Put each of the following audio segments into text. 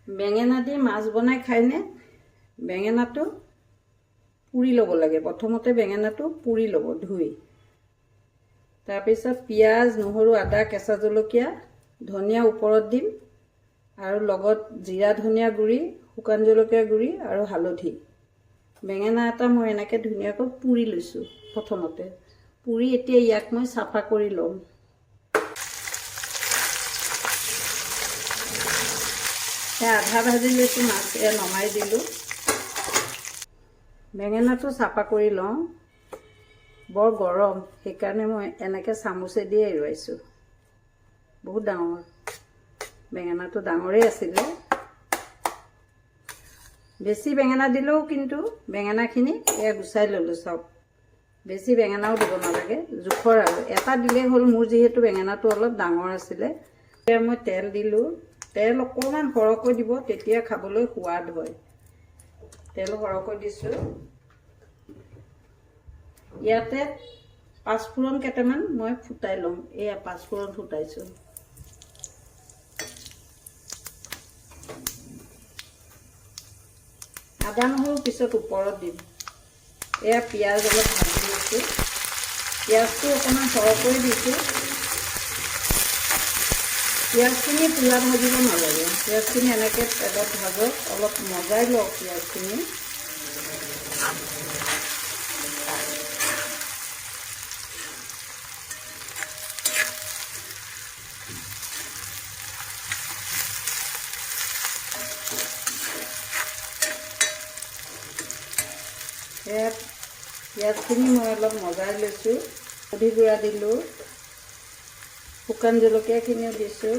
বেঙেনা দি মাছ বনাই খায়নে? বেঙেনাটো পুৰি ল'ব লাগে। প্ৰথমতে বেঙেনাটো পুৰি ল'ব ধুই। তাৰপিছত পিঁয়াজ, নহৰু, আদা, কেঁচা জলকীয়া, ধনিয়া ওপৰত দিম আৰু লগত জিৰা ধনিয়া গুড়ি, শুকান জলকীয়া গুড়ি আৰু হালধি। বেঙেনা এটা মই এনেকৈ ধুনীয়াকৈ পুৰি লৈছোঁ। প্ৰথমতে পুৰি এতিয়া ইয়াক মই চাফা কৰি ল'ম। আধা ভাজি লৈছোঁ মাছ, নমাই দিলোঁ। বেঙেনাটো চাফা কৰি লওঁ। বৰ গৰম, সেইকাৰণে মই এনেকৈ চামুচেদি এৰুৱাইছোঁ। বহুত ডাঙৰ বেঙেনাটো, ডাঙৰেই আছিলে। বেছি বেঙেনা দিলেও কিন্তু বেঙেনাখিনি গুচাই ল'লোঁ চব। বেছি বেঙেনাও দিব নালাগে, জোখৰ আৰু এটা দিলেই হ'ল। মোৰ যিহেতু বেঙেনাটো অলপ ডাঙৰ আছিলে। এতিয়া মই তেল দিলোঁ। তেল অকণমান সৰহকৈ দিব, তেতিয়া খাবলৈ সোৱাদ হয়। তেল সৰহকৈ দিছোঁ। ইয়াতে পাঁচফোৰণ কেইটামান মই ফুটাই ল'ম। এয়া পাঁচফোৰণ ফুটাইছোঁ। আদা নহৰু পিছত ওপৰত দিম। এয়া পিঁয়াজ অলপ ভাজি লৈছোঁ। পিঁয়াজটো অকণমান সৰহকৈ দিছোঁ। পিঁয়াজখিনি পূৰা ভাজিব নালাগে। পিঁয়াজখিনি এনেকৈ তেলত ভাজক, অলপ মজাই লওক পিঁয়াজখিনি। পিঁয়াজখিনি মই অলপ মজাই লৈছোঁ। হালধি গুড়া দিলোঁ, শুকান জলকীয়াখিনিও দিছোঁ।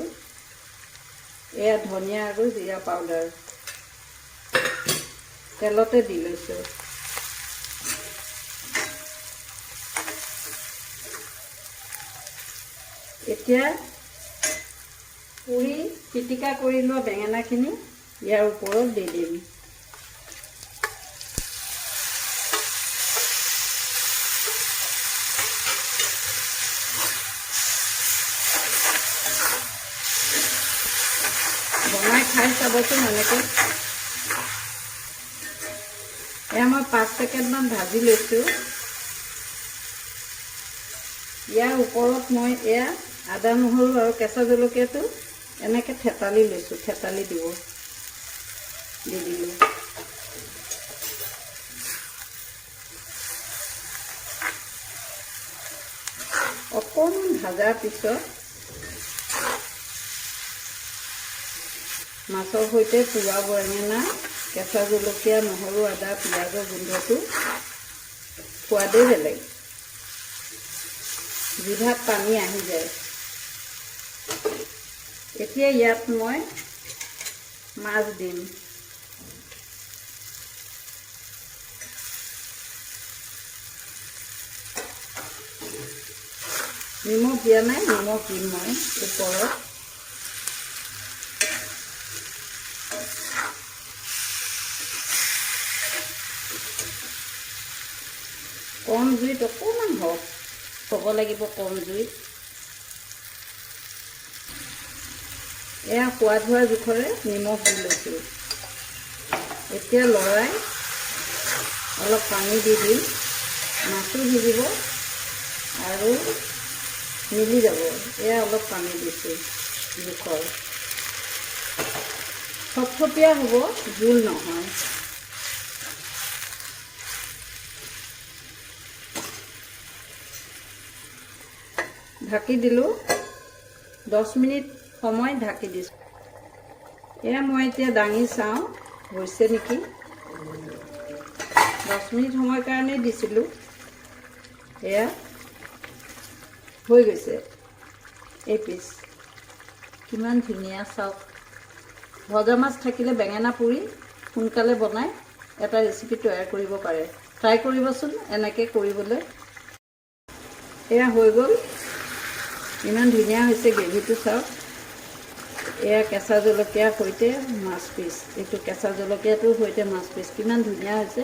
এয়া ধনিয়া আৰু জিৰা পাউডাৰ তেলতে দি লৈছোঁ। এতিয়া পুৰি পিটিকা কৰি লোৱা বেঙেনাখিনি ইয়াৰ ওপৰত দি দিম। বনাই খাই চাবচোন এনেকৈ। এয়া মই 5 পেকেটমান ভাজি লৈছোঁ। ইয়াৰ ওপৰত মই এয়া আদা নহৰু আৰু কেঁচা জলকীয়াটো এনেকৈ থেতালি লৈছোঁ। থেতালি দি দিলোঁ। অকণমান ভাজাৰ পিছত মাছৰ সৈতে পোৰা বেঙেনা, কেঁচা জলকীয়া, নহৰু, আদা, পিঁয়াজৰ গোন্ধটো সোৱাদেই বেলেগ। জিভাত পানী আহি যায়। এতিয়া ইয়াত মই মাছ দিম। নিমখ দিয়া নাই, নিমখ দিম মই ওপৰত। কম জুইত অকণমান হ'ব লাগিব, কম জুইত। এয়া সোৱাদ হোৱা জোখৰে নিমখ দি লৈছোঁ। এতিয়া লৰাই অলপ পানী দি দিম। মাছো সিজিব আৰু মিলি যাব। এয়া অলপ পানী দিছোঁ জোখৰ। থপথপীয়া হ'ব, জোল নহয়। ঢাকি দিলোঁ। 10 মিনিট সময় ঢাকি দিছোঁ। এয়া মই এতিয়া দাঙি চাওঁ হৈছে নেকি। 10 মিনিট সময়ৰ কাৰণেই দিছিলোঁ। এয়া হৈ গৈছে। এই পিচ কিমান ধুনীয়া চাওক। ভজা মাছ থাকিলে বেঙেনা পুৰি সোনকালে বনাই এটা ৰেচিপি তৈয়াৰ কৰিব পাৰে। ট্ৰাই কৰিবচোন এনেকৈ কৰিবলৈ। এয়া হৈ গ'ল। ইমান ধুনীয়া হৈছে গ্ৰেভিটো চাওক। এয়া কেঁচা জলকীয়াৰ সৈতে মাছ পিচ, এইটো কেঁচা জলকীয়াটোৰ সৈতে মাছ পিচ কিমান ধুনীয়া হৈছে।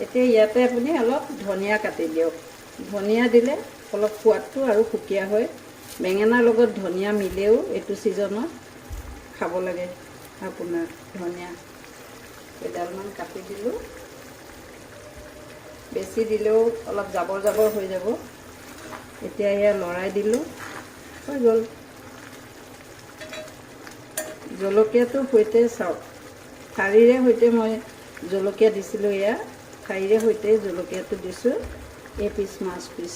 এতিয়া ইয়াতে আপুনি অলপ ধনিয়া কাটি দিয়ক। ধনিয়া দিলে অলপ সোৱাদটো আৰু সুকীয়া হয়। বেঙেনাৰ লগত ধনিয়া মিলেও এইটো ছিজনত খাব লাগে। আপোনাৰ ধনিয়া কেইডালমান কাটি দিলোঁ। বেছি দিলেও অলপ জাবৰ জাবৰ হৈ যাব। এতিয়া এয়া লৰাই দিলোঁ, হৈ গ'ল। জলকীয়াটোৰ সৈতে চাওক, ঠাৰিৰে সৈতে মই জলকীয়া দিছিলোঁ। এয়া ঠাৰিৰে সৈতে জলকীয়াটো দিছোঁ এই মাছ পিচ